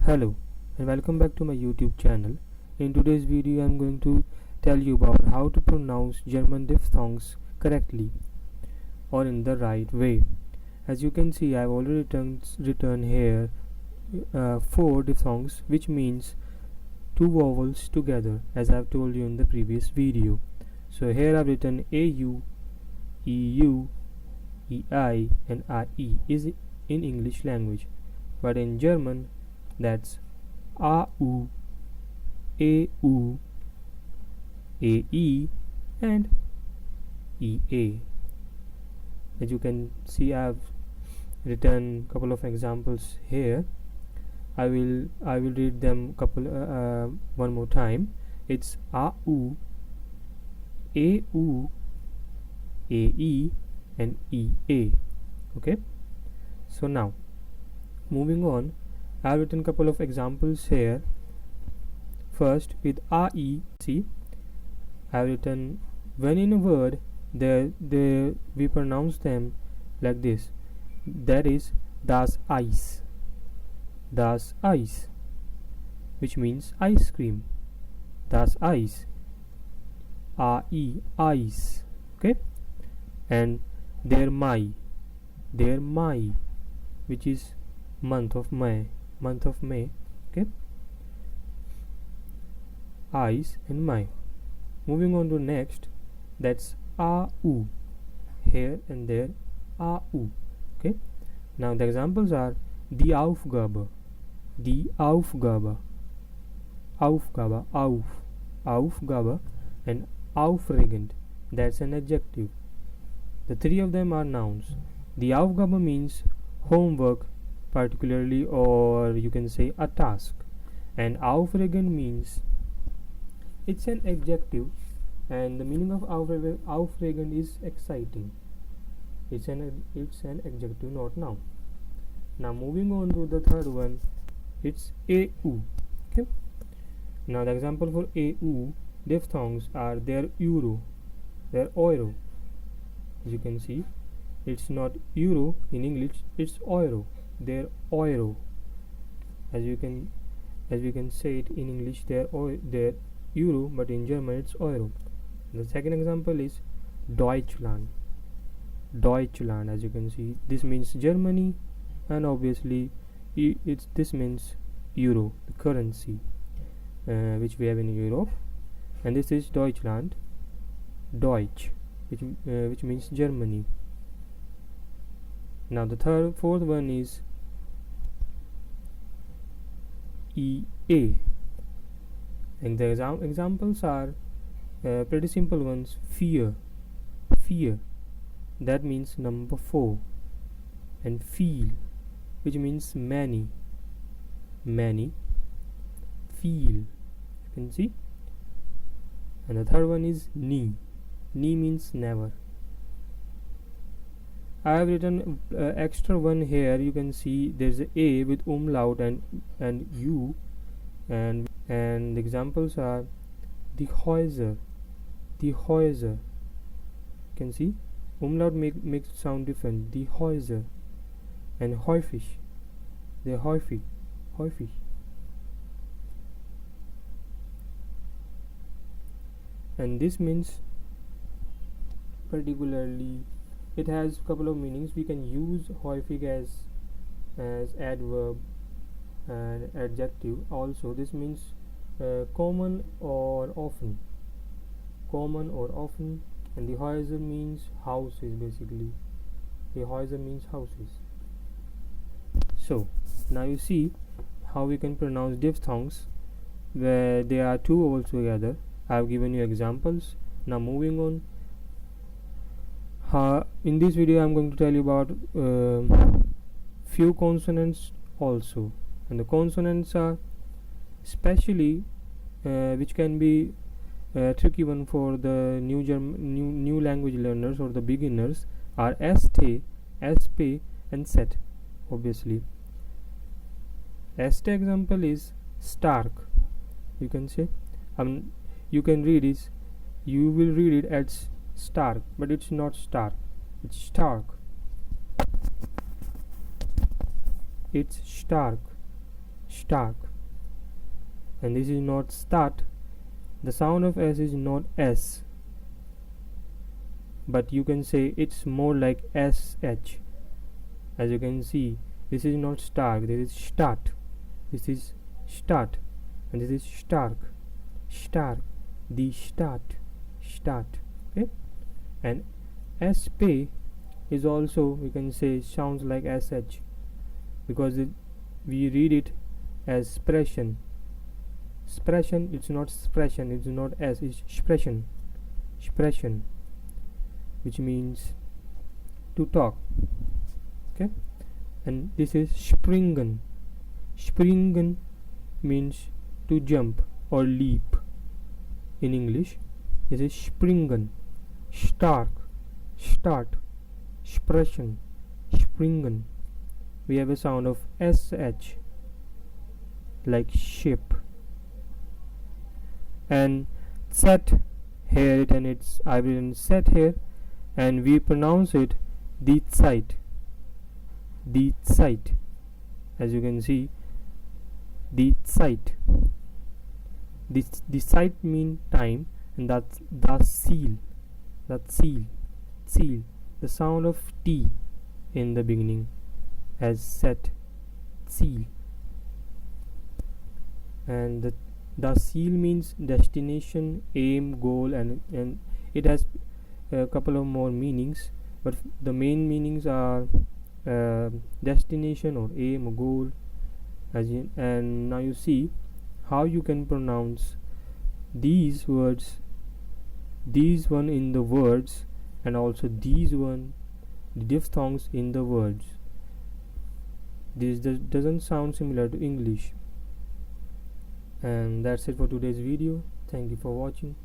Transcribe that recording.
Hello and welcome back to my YouTube channel. In today's video I'm going to tell you about how to pronounce German diphthongs correctly or in the right way. As you can see, I've already written here 4 diphthongs, which means 2 vowels together, as I've told you in the previous video. So here I've written AU, EU, EI and IE is in English language, but in German that's AU, AU, AE and EA. As you can see, I've written couple of examples here. I will read them one more time. It's AU, AU, AE and EA. Okay, so now moving on, I've written couple of examples here. First with AE, see, I've written when in a word we pronounce them like this, that is das Eis, which means ice cream, das Eis, AE, ice. Okay, and der Mai, which is month of May. Okay, ice and Mai. Moving on to next, that's AU, here and there, AU. Okay, now the examples are die Aufgabe, Aufgabe and aufregend, that's an adjective. The 3 of them are nouns. The Aufgabe means homework particularly, or you can say a task, and aufregend means it's an adjective, and the meaning of aufregend is exciting. It's an adjective, not noun. Now moving on to the third one, it's AU. Okay, now the example for AU diphthongs are their euro, their euro. As you can see, it's not euro in English, it's euro, their euro. As we can say it in English, their euro, but in German it's euro. The second example is Deutschland. As you can see, this means Germany, and obviously this means euro, the currency which we have in Europe, and this is Deutschland, Deutsch, which means Germany. Now the fourth one is EA, and the examples are pretty simple ones. Fear, that means number 4, and feel, which means many, feel, you can see. And the third one is nie means never. I have written extra one here. You can see there's a with umlaut and u, and the examples are die Häuser. You can see umlaut makes sound different. Die Häuser, and häufig, they're häufig. And this means particularly, it has a couple of meanings. We can use häufig as adverb and adjective also. This means common or often, and the Häuser means houses. Basically, the Häuser means houses. So now you see how we can pronounce diphthongs where there are 2 vowels together. I have given you examples. Now moving on, in this video I'm going to tell you about few consonants also, and the consonants are especially which can be a tricky one for the new language learners or the beginners, are st, sp and set. Obviously, st example is stark. You can say, you will read it as stark, but it's not stark, it's stark. It's stark. stark. And this is not start. The sound of S is not S, but you can say it's more like SH. As you can see, this is not stark, this is start. This is start, and this is stark. Stark, the start, start. Okay, and SP is also, we can say, sounds like SH, because we read it as expression. Expression, it's not expression, it's not S, it's expression. Expression, which means to talk. Okay, and this is springen. Springen means to jump or leap in English. This is springen. Stark, start, expression, springen. We have a sound of SH, like ship. And set, here it, and it's, I've written set here, and we pronounce it die Zeit. Die Zeit, as you can see, die Zeit. The Zeit mean time, and that's the seal. That seal, the sound of T in the beginning, as set, seal. And the seal means destination, aim, goal, and it has a couple of more meanings, but the main meanings are destination or aim or goal. And now you see how you can pronounce these words, these one in the words, and also these one, the diphthongs in the words. This doesn't sound similar to English. And that's it for today's video. Thank you for watching.